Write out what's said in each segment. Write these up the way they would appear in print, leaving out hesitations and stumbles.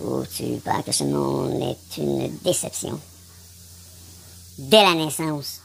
trouves-tu pas que ce monde est une déception? Dès la naissance.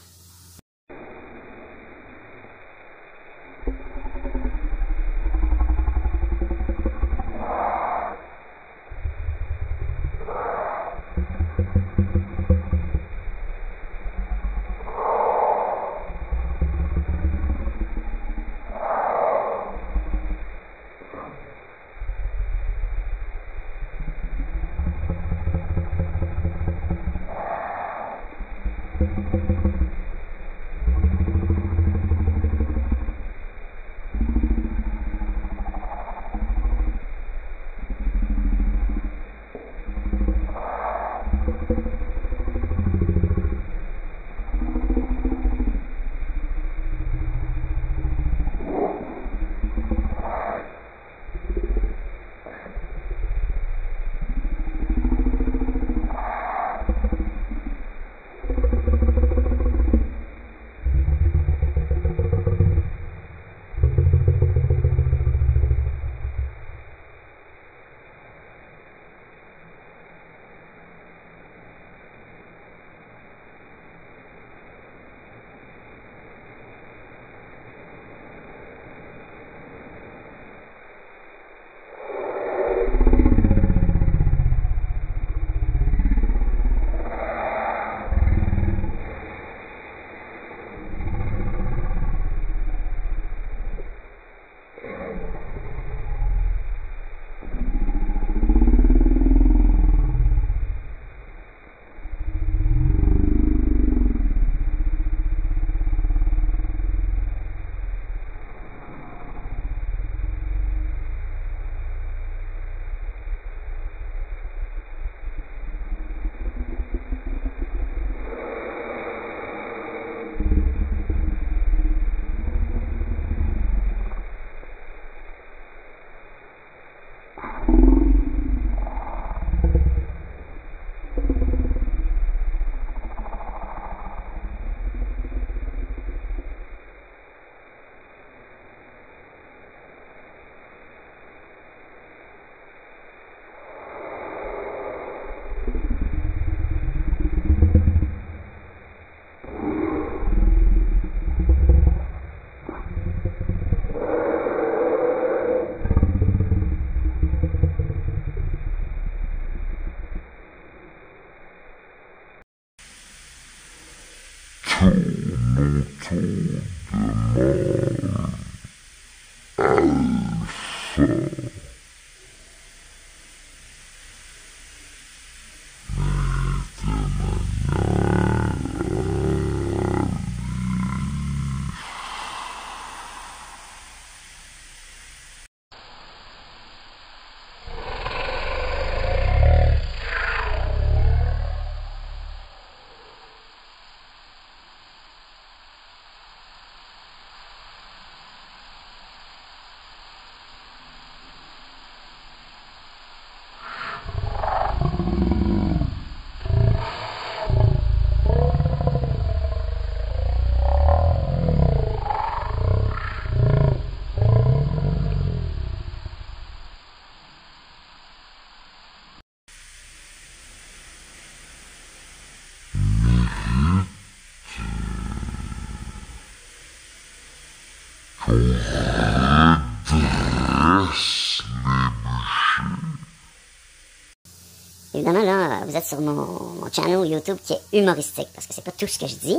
Évidemment, là, vous êtes sur mon channel YouTube qui est humoristique, parce que c'est pas tout ce que je dis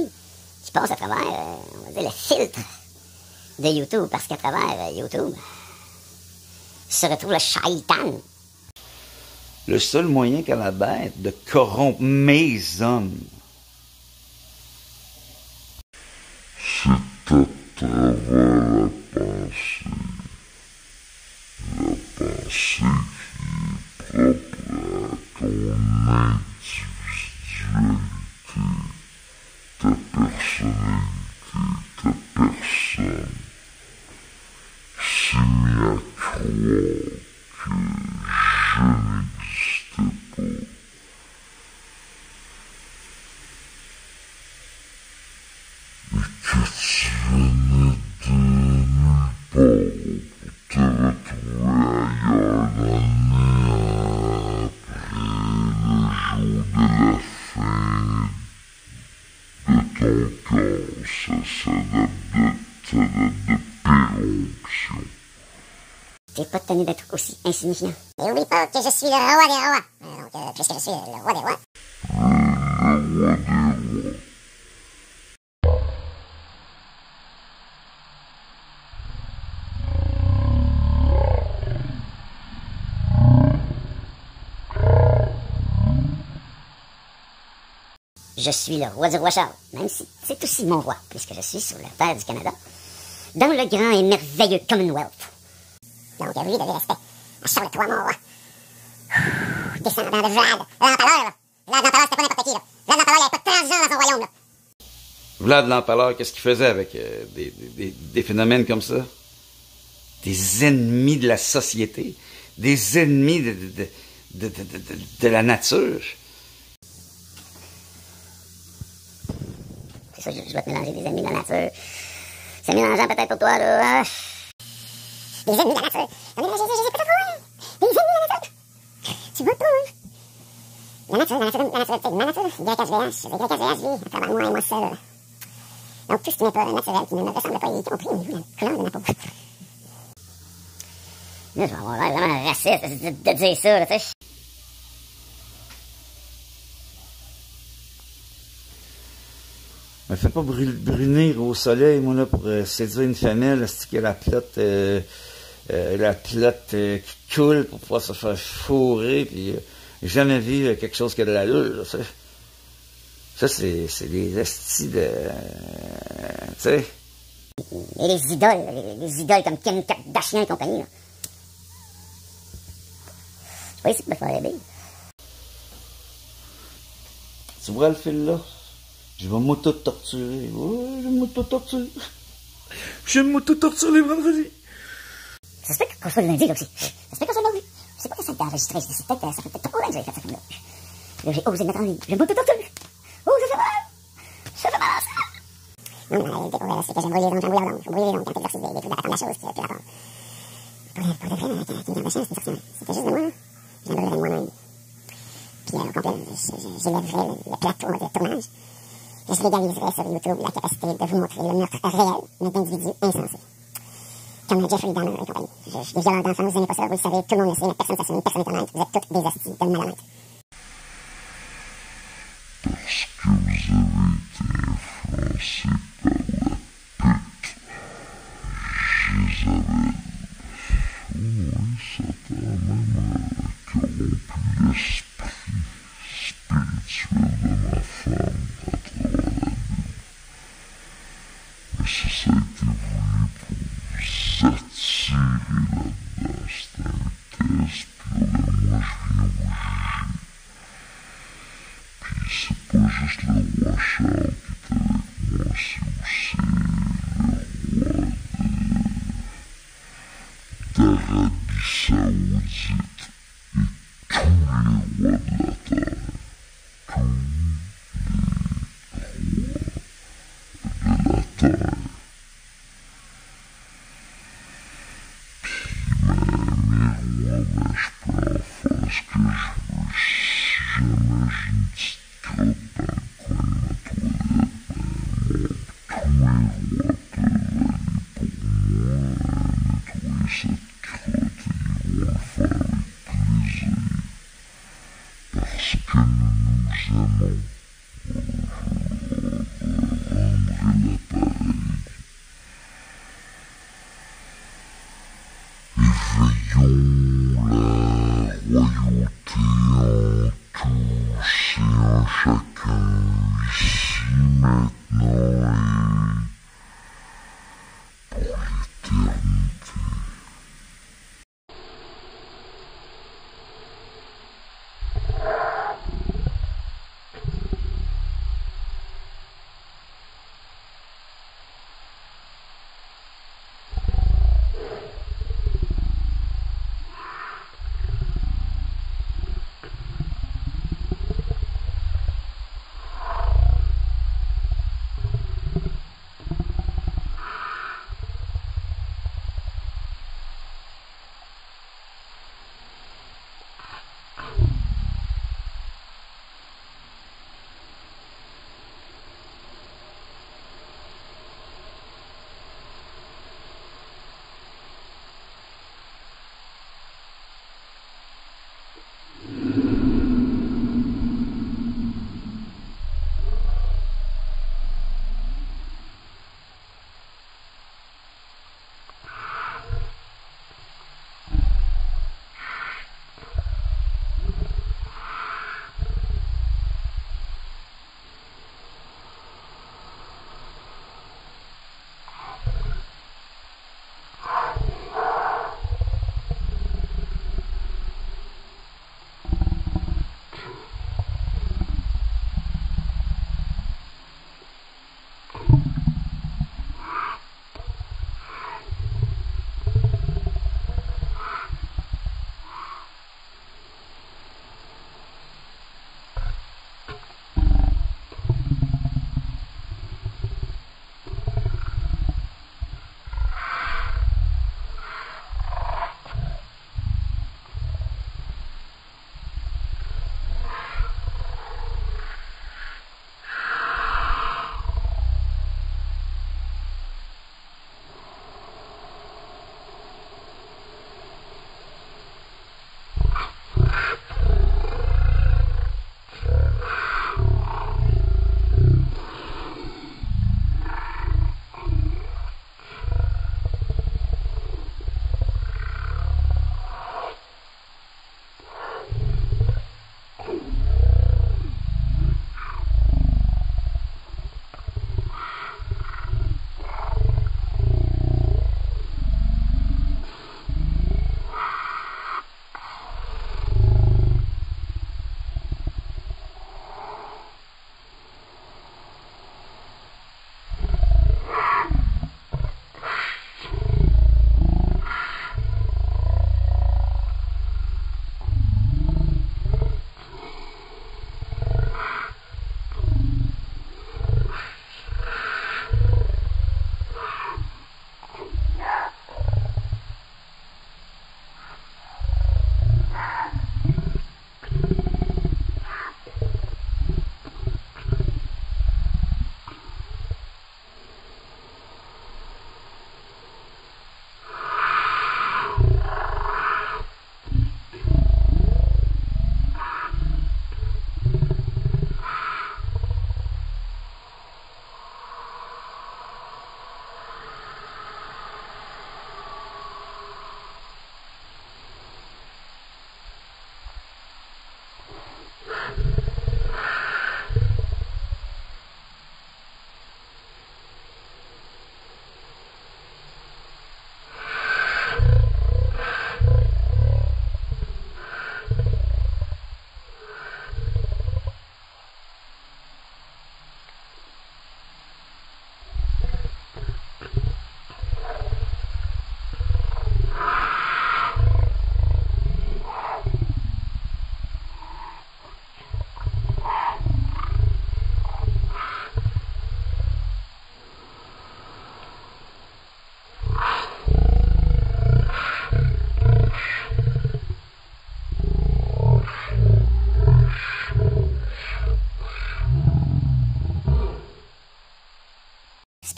qui passe à travers, on va dire, le filtre de YouTube, parce qu'à travers YouTube se retrouve le shaitan. Le seul moyen qu'a la bête de corrompre mes hommes, c'est à travers la pensée qui est propre à ton individualité, ta personnalité, ta personne, s'est mis à croire que je n'existais pas. Et que tu venais de nulle part pour te retrouver ailleurs dans le néant obtenu d'être aussi insignifiant. Et oublie pas que je suis le roi des rois. Donc, puisque je suis le roi des rois. Le roi des rois. Je suis le roi du roi Charles, même si c'est aussi mon roi, puisque je suis sur la terre du Canada, dans le grand et merveilleux Commonwealth. Donc, oui, de respect à Charles III, mon roi. Descendant de Vlad, l'Empaleur, là. Vlad l'Empaleur, c'était pas n'importe qui, là. Vlad l'Empaleur, il avait pas de transgenre dans son royaume, là. Vlad l'Empaleur, qu'est-ce qu'il faisait avec des phénomènes comme ça? Des ennemis de la société, des ennemis de la nature. C'est ça, je vais te mélanger des ennemis de la nature. C'est mélangeant peut-être pour toi, là. Des ennemis de la nature. J'en ai mélangé, je sais pas trop, hein. Des ennemis de la nature. Tu vois pas, hein. La nature, ma nature, YHVH, lui, à travers moi et moi seul. Donc, tout ce qui n'est pas naturel, qui ne me ressemble pas, y compris au niveau de la couleur de ma peau. Là, je vais avoir l'air vraiment raciste de dire ça, là, tu sais. Me fais pas brunir au soleil, moi, là, pour séduire une femelle, c'est qu'il y a la pelote qui coule pour pouvoir se faire fourrer, puis j'ai jamais vu quelque chose qui a de l'allure, là, ça. Ça, c'est des estis de... tu sais. Et les idoles comme Kim Kardashian et compagnie, là. C'est pas ici que je me ferais aider. Tu vois le fil là? Je vais m'auto-torturer. Ouais, je vais m'auto-torturer. Je vais m'auto-torturer vendredi. Ça se fait qu'on soit le lundi, là aussi. Ça se fait qu'on soit le lundi. Je sais pas que ça t'enregistré. Ça fait peut-être trop longtemps que j'ai fait ça comme là. Là, j'ai osé le mettre en ligne. Je vais m'auto-torturer. Oh, ça fait mal. Ça fait mal à ça. Non, mais découvrir, c'est que j'aime brûler les ongles. J'aime brûler les ongles quand t'exerces des trucs d'attendre la chose, puis rapport. Pour de vrai, avec une Kardashian, c'était juste de moi, là. Je l'aimerais moi-même. Puis, au complet, j'élèverais le plateau de tournage. Je légaliserais sur YouTube la capacité de vous montrer le meurtre réel, mais d'individus insensés. Comme Jeffrey Dahmer et compagnie. Je suis des violeurs d'enfants, vous n'aimez pas ça, vous le savez, tout le monde le sait, mais personne ne s'assume, personne n'est honnête, vous êtes toutes des hosties de malhonnêtes. Parce que vous avez été influencé par la pute Jézabel. Oui, Satan a même corrompu l'esprit spirituel de ma femme à travers la Bible. Mais ça a été voulu pour vous attirer là-dedans. C'était un test, puis là, moi, je viens vous juger. Puis c'est pas juste le roi Charles qui est avec moi, c'est aussi le roi d'Arabie Saoudite et tous les rois de la terre. Tous les rois de la terre. Puis mes rois, ben, je peux en faire ce que je veux. Si jamais j'ai une petite crotte dans le coin de ma toilette, ben, tous mes rois peuvent aller pour moi nettoyer cette crotte et ils vont le faire avec plaisir. Parce que nous nous aimons. Je rendrai l'appareil. Éveillons la royauté en tous et en chacun, ici, maintenant et pour l'éternité.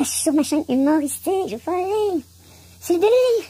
je suis sur ma chaîne humoristique, je veux faire rire. C'est le délire.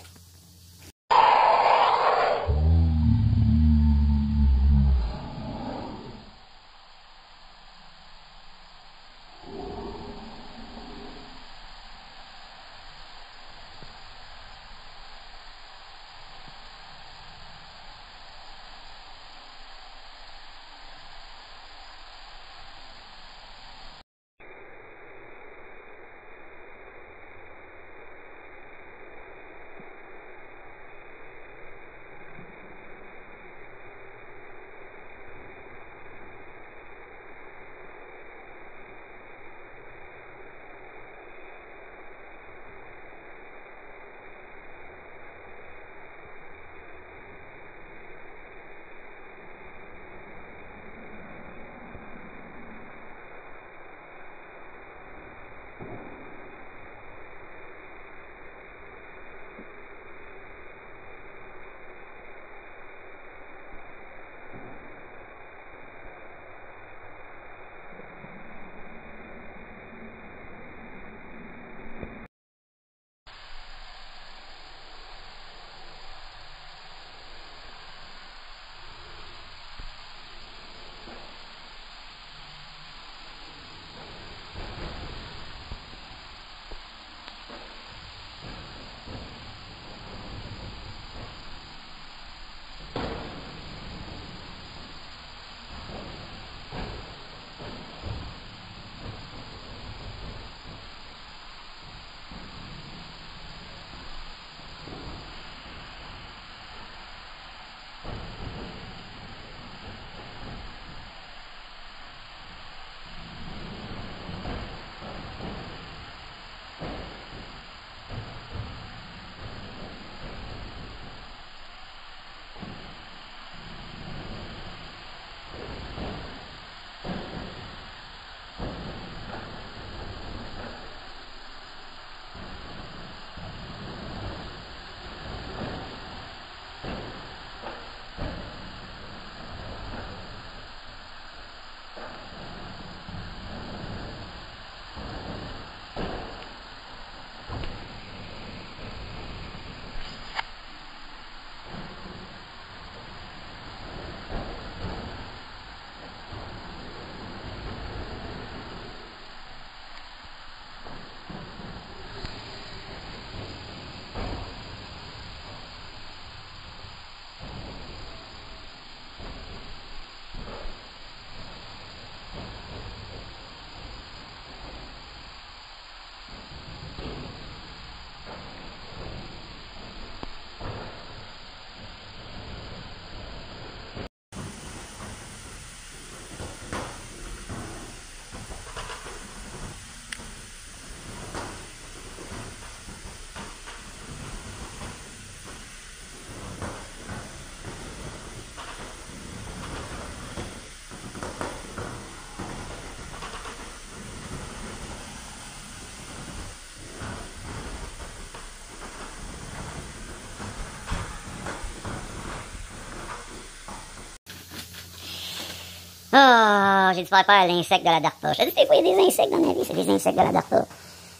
Oh, j'ai dû faire peur à l'insecte de la DARPA. Je te dis, des fois, il y a des insectes dans ma vie, c'est des insectes de la DARPA.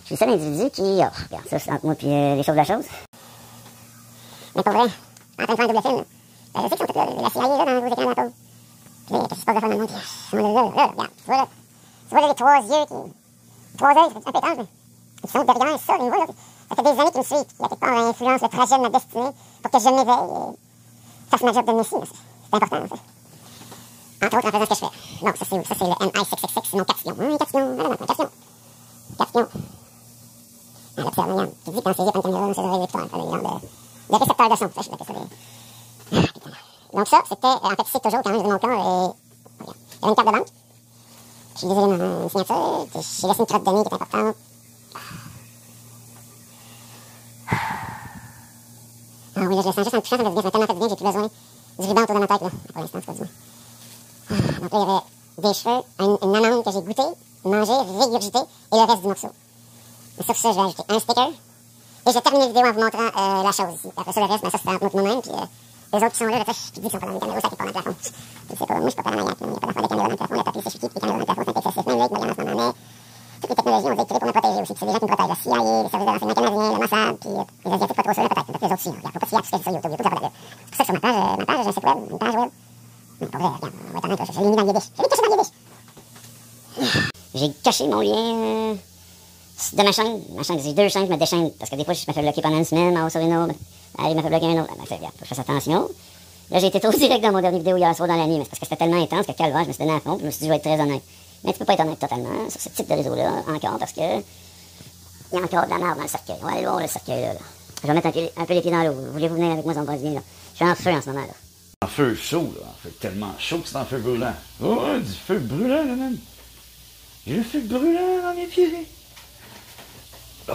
Je suis le seul individu qui... Oh, regarde ça, c'est entre moi et les choses de la chose. Mais pas vrai, en train de faire un double film. Je sais qu'ils sont tous là, la CIA là, dans vos écrans de la peau. Puis là, qu'est-ce qui se passe de faire dans le monde? Là, regarde, tu vois là. Tu vois là les trois yeux qui... Trois yeux, c'est un peu étrange, mais... Ils sont derrière ça, les voix là. Ça fait des années qu'ils me suivent. Il y a quelque part une influence, le trajet de ma destinée, pour que je m'éveille et fasse ma job de messie. C'est important, en fait. Entre autres, en faisant ce que je fais. Non, ça c'est le MI666, c'est mon capillon. Capillon. Ah, là, regarde, tu dis quand c'est pas une caméra, c'est des récepteurs, des récepteurs de son, ça, je l'appelle ça. Ah, putain. Donc ça, c'était, en fait, c'est toujours quand même de mon corps, regarde, il y avait une carte de banque. Je suis désolé, une signature, j'ai laissé une crotte de nez qui est importante. Ah oui, là, je le sens juste en touchant, ça me fait bien, ça m'a tellement fait bien, j'ai plus besoin du ruban autour de ma tête, là. Pour l'instant, c'est pas du moins. Donc là, il y avait des cheveux, une amande que j'ai goûtée, mangée, régurgitée, et le reste du morceau. Et sur ça, je vais ajouter un sticker. Et je vais terminer la vidéo en vous montrant la chose ici. Après ça, le reste, ben, ça, c'est entre moi-même, puis les autres qui sont là, qui disent qu'ils sont pas dans les caméras, ça qui part dans le plafond. Je sais pas, moi, je suis pas paranoïaque, il n'y a pas d'affaire de caméra dans le plafond, le papier s'est chuté, les caméras dans le plafond, c'est un peu excessif, même là, avec ma gamme en ce moment, mais toutes les technologies ont été créées pour me protéger aussi que c'est des gens qui me protègent. La CIA, les services de renseignement canadiens, le Mossad, puis les Asiatiques pas trop ça, peut-être. Peut-être les autres aussi. Regarde, faut pas se fier à tout ce que je dis sur YouTube. YouTube, ça va de là. C'est pour ça que sur ma page, j'ai un site web, une page web. Mais pas vrai, regarde, on va être honnête, je l'ai mis dans le Yiddish. Je l'ai caché dans le Yiddish. J'ai caché mon lien de ma chaîne. J'ai 2 chaînes, je me déchaîne. Parce que des fois, je me fais bloquer pendant une semaine, en haut sur une autre. Allez, il m'a fait bloquer un autre. Ben, regarde, faut que je fasse attention. Là, j'ai été trop direct dans mon dernier vidéo hier soir dans la nuit, mais c'est parce que c'était tellement intense que calvaire, je me suis donné à fond, puis je me suis dit, je vais être très honnête. Mais tu peux pas être honnête totalement sur ce type de réseau-là, encore, parce que il y a encore de la merde dans le cercueil. On va aller voir le cercueil, là. Je vais mettre un peu les pieds dans l'eau. Voulez-vous venir avec moi, ça me passe bien, là. Je suis en feu en ce moment, là. En feu chaud, là. En fait tellement chaud que c'est en feu brûlant. Oh, du feu brûlant, là, même. J'ai le feu brûlant dans mes pieds. Oh.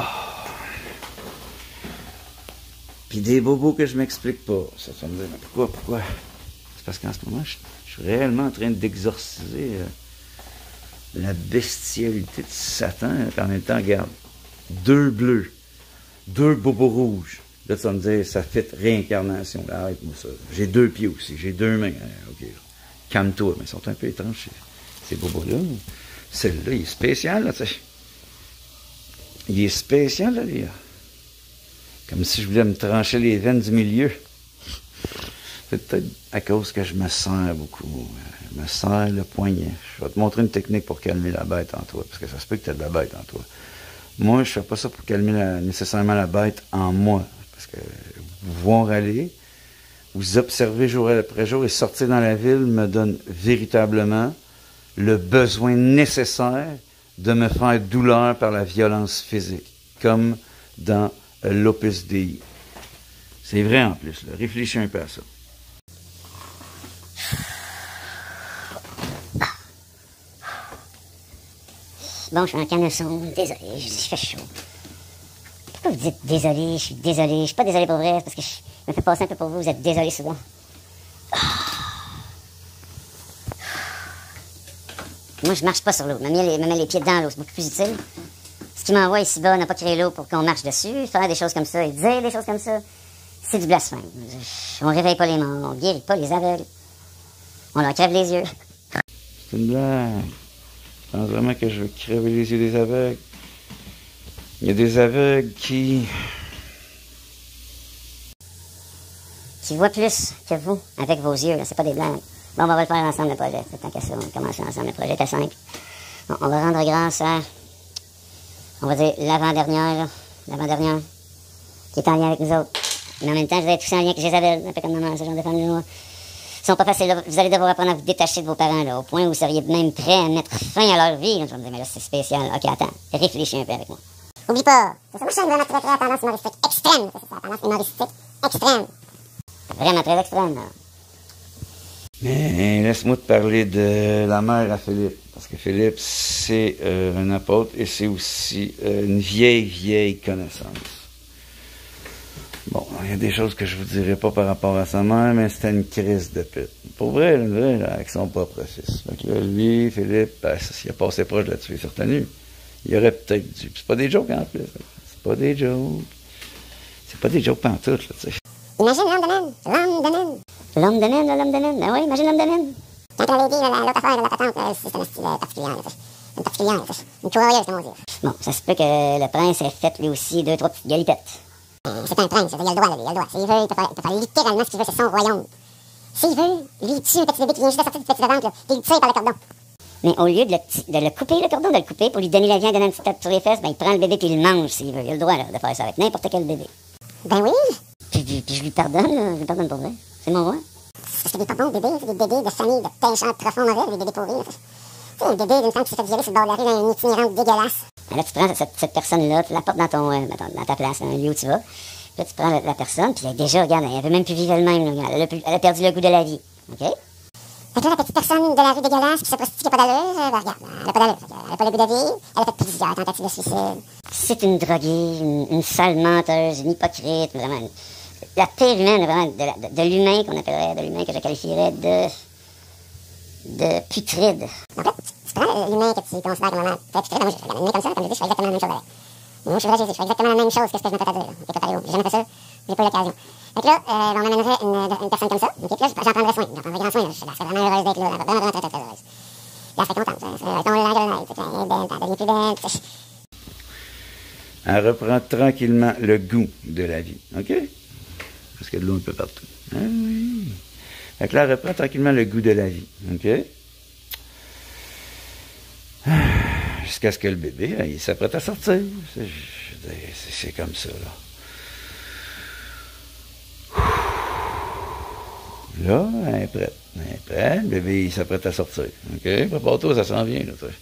Puis des bobos que je m'explique pas. Ça me dit, mais pourquoi? C'est parce qu'en ce moment, je suis réellement en train d'exorciser la bestialité de Satan. Puis en même temps, regarde, 2 bleus, 2 bobos rouges. Là, tu vas me dire, ça fait réincarnation. Là, arrête-moi ça. J'ai 2 pieds aussi, j'ai 2 mains. OK, calme-toi. Mais ils sont un peu étranges, ces bobos-là. Celui-là, il est spécial, là, tu sais. Il est spécial, là, lui. Comme si je voulais me trancher les veines du milieu. C'est peut-être à cause que je me sers beaucoup. Je me serre le poignet. Je vais te montrer une technique pour calmer la bête en toi. Parce que ça se peut que tu aies de la bête en toi. Moi, je fais pas ça pour calmer nécessairement la bête en moi. Parce que vous voir aller, vous observer jour après jour et sortir dans la ville me donne véritablement le besoin nécessaire de me faire douleur par la violence physique. Comme dans l'Opus Dei. C'est vrai en plus. Là. Réfléchis un peu à ça. Bon, je suis en canasson. Désolé, je fais chaud. Pourquoi vous dites désolé? Je suis désolé. Je suis pas désolé pour vrai, parce que je me fais passer un peu pour vous. Vous êtes désolé souvent. Moi, je marche pas sur l'eau. Me mettre les pieds dans l'eau, c'est beaucoup plus utile. Ce qui m'envoie ici-bas n'a pas créé l'eau pour qu'on marche dessus. Faire des choses comme ça et dire des choses comme ça, c'est du blasphème. On réveille pas les morts, on guérit pas les aveugles. On leur crève les yeux. C'est une blague. Je pense vraiment que je veux crever les yeux des aveugles. Il y a des aveugles qui voient plus que vous avec vos yeux. C'est pas des blagues. Bon, on va le faire ensemble, le projet. C'est tant qu'à ça, on va commencer ensemble. Le projet était simple. Bon, on va rendre grâce à, on va dire, l'avant-dernière, qui est en lien avec nous autres. Mais en même temps, je vais être aussi en lien avec Jézabel, un peu comme maman, ce genre de famille là. Ils sont pas faciles, là. Vous allez devoir apprendre à vous détacher de vos parents, là, au point où vous seriez même prêt à mettre fin à leur vie. Je vais me dire, mais là, c'est spécial. OK, attends, réfléchis un peu avec moi. Oublie pas, c'est ça, moi, je suis vraiment très, très à tendance humoristique extrême. C'est ça, tendance humoristique extrême. Vraiment très extrême, là. Mais laisse-moi te parler de la mère à Philippe. Parce que Philippe, c'est un apôtre et c'est aussi une vieille connaissance. Bon, il y a des choses que je vous dirai pas par rapport à sa mère, mais c'était une crise de pute. Pour vrai, là, avec son propre fils. Donc là, lui, Philippe, ben, s'il a passé proche de la tuer sur ta nu, il aurait peut-être dû. C'est pas des jokes en plus. C'est pas des jokes. C'est pas des jokes pantoute, là, tu sais. Imagine l'homme de même. L'homme de même. L'homme de naine, l'homme de naine. Ben oui, imagine l'homme de naine. Quand on avait dit l'autre affaire, la patente, c'est un style particulier. Une particulière, une courroyeuse, comment dire. Bon, ça se peut que le prince ait fait lui aussi 2, 3 petites galipettes. C'est un prince, il a le droit, lui, il a le droit. S'il veut, il peut faire littéralement ce qu'il veut, c'est son royaume. S'il veut, lui, il tue un petit bébé qui vient juste de sortir du petit ventre, puis il le tire par le cordon. Mais au lieu de le couper, le cordon, de le couper, pour lui donner la viande, donner une petite tape sur les fesses, ben il prend le bébé puis il le mange s'il veut. Il a le droit là, de faire ça avec n'importe quel bébé. Ben oui. Puis je lui pardonne, là. Je lui pardonne pour vrai. C'est mon roi. Parce que des pas bons bébés, c'est des bébés de famille de pécheurs profonds mauvais, des bébés pourris. Tu sais, un bébé d'une femme qui s'est fait violer sur le bord de la rue dans une itinérante dégueulasse. Ben là, tu prends cette personne-là, tu la portes dans dans ta place, dans un lieu où tu vas. Puis là, tu prends la personne, puis déjà, regarde, elle veut même plus vivre elle-même. Là, elle a perdu le goût de la vie. OK? Fait que là, la petite personne de la rue dégueulasse qui se prostitue qui n'a pas d'allure, ben regarde, elle n'a pas d'allure. Elle n'a pas le goût de vie, elle a fait plusieurs tentatives de suicide. C'est une droguée, une sale menteuse, une hypocrite, vraiment. La pire humaine, vraiment, de l'humain qu'on appellerait, de l'humain que je qualifierais de putride. En fait, tu prends l'humain que tu considères comme vraiment très putride, moi je regarde l'humain comme ça, comme je dis, je fais exactement la même chose avec. Moi, je suis vrai, je fais exactement la même chose que ce que je m'apprête à dire. Écoute, allez, j'ai jamais fait ça, j'ai pas eu l'occasion. Donc là, on amènerait une personne comme ça, ok, puis là, j'en prendrais soin, j'en prendrais grand soin, là, je serais vraiment heureuse d'être là, vraiment très heureuse. Là, elle serait contente, ton langrenette, elle devient plus belle, Elle reprend tranquillement le goût de la vie. OK? Parce qu'il y a de l'eau un peu partout. Ah oui. Fait que là, elle reprend tranquillement le goût de la vie. OK? Jusqu'à ce que le bébé, il s'apprête à sortir. C'est comme ça, là. Là, elle est prête. Elle est prête. Le bébé, il s'apprête à sortir. OK? Prépare-toi, ça s'en vient, là, tu sais.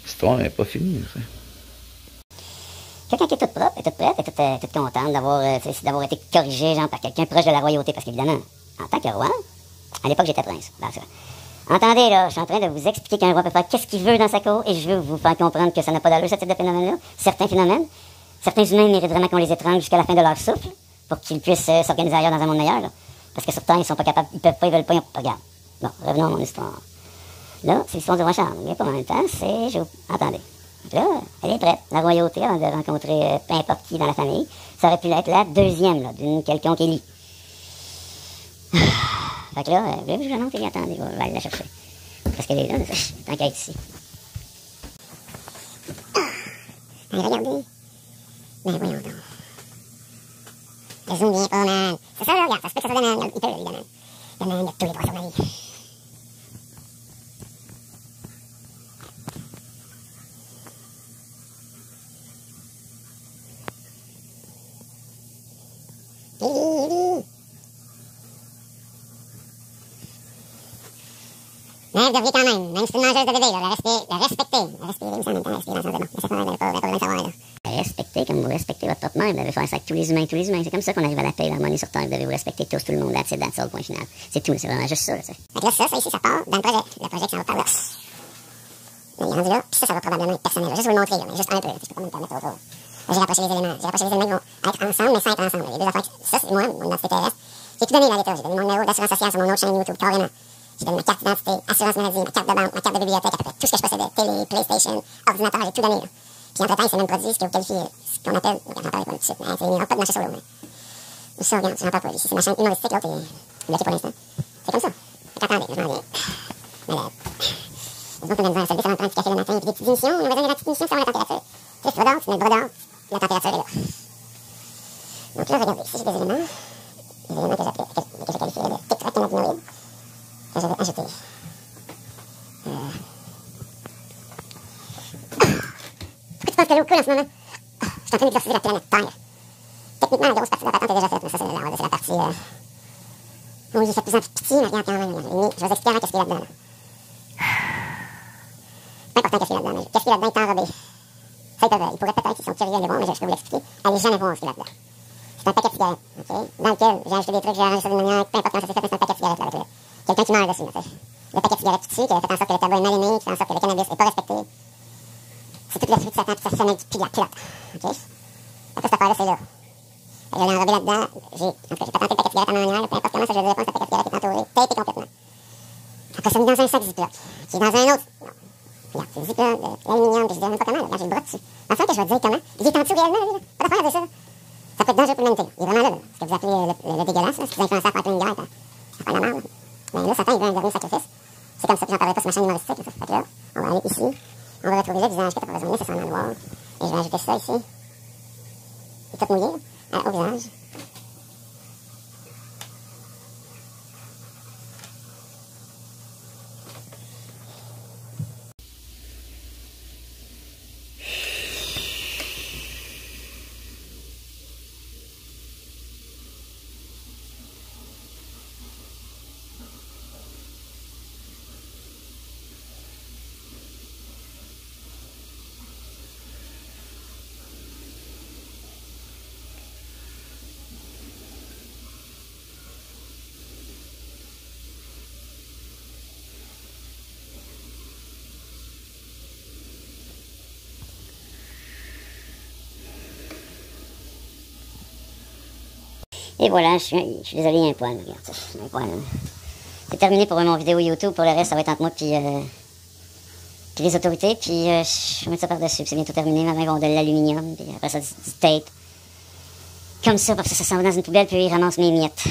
L'histoire n'est pas finie, tu sais. Quelqu'un qui est toute propre, est toute prête, est toute contente d'avoir été corrigé, genre, par quelqu'un proche de la royauté. Parce qu'évidemment, en tant que roi, à l'époque, j'étais prince. Entendez, là, je suis en train de vous expliquer qu'un roi peut faire qu'est-ce qu'il veut dans sa cour, et je veux vous faire comprendre que ça n'a pas d'allure, ce type de phénomène-là. Certains phénomènes, certains humains méritent vraiment qu'on les étrangle jusqu'à la fin de leur souffle, pour qu'ils puissent s'organiser ailleurs dans un monde meilleur, là. Parce que sur Terre, ils sont pas capables, ils peuvent pas, ils veulent pas, regarde. Bon, revenons à mon histoire. Là, c'est l'histoire du roi Charles. Mais pas en même temps, attendez. Donc là, elle est prête. La royauté, avant de rencontrer peu importe qui dans la famille, ça aurait pu être la deuxième, là, d'une quelconque Élie. Fait que là, je l'annonce, attendez, je vais aller la chercher. Parce qu'elle est là, tant qu'elle est ici. Allez, regardez. Ben voyons donc. Le zoom vient pas, man. C'est ça, là, regarde, ça se peut que ça soit de man. Il peut, évidemment. Le man, il a tous les droits sur ma vie. Lily. Mais vous devriez quand même si c'est une mangeuse de bébé, là, la respecter. La respirer aussi en même temps, la respirer dans le sens de bon. Mais ça, elle n'avait pas besoin de savoir, là. Respectez comme vous respectez votre propre mère. Vous devez faire ça avec tous les humains. C'est comme ça qu'on arrive à la paix et l'harmonie sur Terre. Vous devez vous respecter tous, tout le monde. That's all, point final. C'est tout, c'est vraiment juste ça, tu sais. Fait que là, ça ici, ça part dans le projet. Le projet qui s'en va par là. Il est rendu là, puis ça va probablement être personnel. Juste vous le montrer, là, mais juste un peu. Je peux pas me permettre autre chose. J'ai rapproché les éléments. J'ai rapproché les éléments qui vont être ensemble, mais sans être ensemble. Il y a deux affaires. Ça, c'est moi, mon identité terrestre. J'ai tout donné là à l'État. J'ai donné mon numéro d'assurance sociale sur mon autre chaîne YouTube, carrément. J'ai donné ma carte d'identité, assurance maladie, ma carte de banque, ma carte de bibliothèque, à peu près tout ce que je possédais. Télé, PlayStation, ordinateur, j'ai tout donné, là. Puis entre-temps, il s'est même produit ce que vous qualifiez, ce qu'on appelle, j'en parle pas tout de suite, mais c'est une pas de marché solo, mais ça, regarde, j'en parle pas. Ici, c'est ma chaîne humoristique, l'autre est bloquée pour l'instant. C'est comme ça. Fait qu'attendez, je m'en viens. Malade. Disons qu'on a besoin de service avant de prendre du café le matin, puis des petites émissions, on a besoin de la petite émission sur la température. Tu sais, tu vas dehors, tu mets le bras dehors, la température est là. Donc là, regardez, ici, j'ai des éléments que j'ai qualifiés de tétracannabinoïdes, que je vais ajouter. Pourquoi tu penses que l'eau coule en ce moment? Je suis en train d'exorciser la planète Terre. Techniquement, la grosse partie de la patente est déjà faite, mais ça, c'est la partie... Oui, j'ai fait de plus en plus petit, mais regarde quand même. Je vais vous expliquer avant qu'est-ce qu'il y a là-dedans. C'est pas important qu'est-ce qu'il y a là-dedans, mais qu'est-ce qu'il y a là-dedans est enrobé. Ça, ils pourraient peut-être, s'ils sont curieux, aller voir, mais je peux vous l'expliquer. Allez jamais voir ce qu'il y a là-dedans. C'est un paquet de cigarettes, ok? Dans lequel j'ai ajouté des trucs, j'ai arrangé ça d'une manière, peu importe comment ça s'est fait, mais c'est un paquet de cigarettes là, avec quelqu'un qui meurt dessus, tu sais. Le paquet de cigarettes tout dessus, qui a fait en sorte que le tabac est mal aimé, qui fait en sorte que le cannabis n'est pas respecté. C'est toute la suite de Satan, puis ça sonne du pis de la pilote, ok? Après, cette affaire-là, c'est là. Je l'ai enrobé là-dedans, j'ai pas tenté le paquet de cigarettes en arrière, peu importe comment ça, je le dirais pas, c'est un paquet de cigarettes qui est entouré, tapé complètement. Après, ça mis dans un sac Ziploc, qui est dans un autre. Non. Regarde, c'est Ziploc, l'aluminium, puis je dirais même pas comment, regarde, j'ai le bras dessus. En fait, que je vais te dire comment. Il est en dessous réellement, lui, là. Pas d'affaire de ça. Ça peut être dangereux pour l'humanité. Il est vraiment là, ce que vous appelez le dégueulasse, là, ce qui vous influence à faire une guerre, ça fait la merde. Mais là, Satan, il veut un dernier sacrifice. C'est comme ça, puis j'en parlerai pas sur ma chaîne humoristique. Ça. Fait que là, on va aller ici. On va retrouver le visage que t'as pas besoin nécessairement de voir. Et je vais ajouter ça ici. Il est tout mouillé, là, au visage. Et voilà, je suis désolé, il y a un poil, regarde, un poil. C'est terminé pour mon vidéo YouTube, pour le reste, ça va être entre moi puis les autorités, puis je vais mettre ça par-dessus, c'est bientôt terminé, ma main va de l'aluminium, puis après ça, du tape. Comme ça, parce que ça s'en va dans une poubelle, puis ils ramassent mes miettes.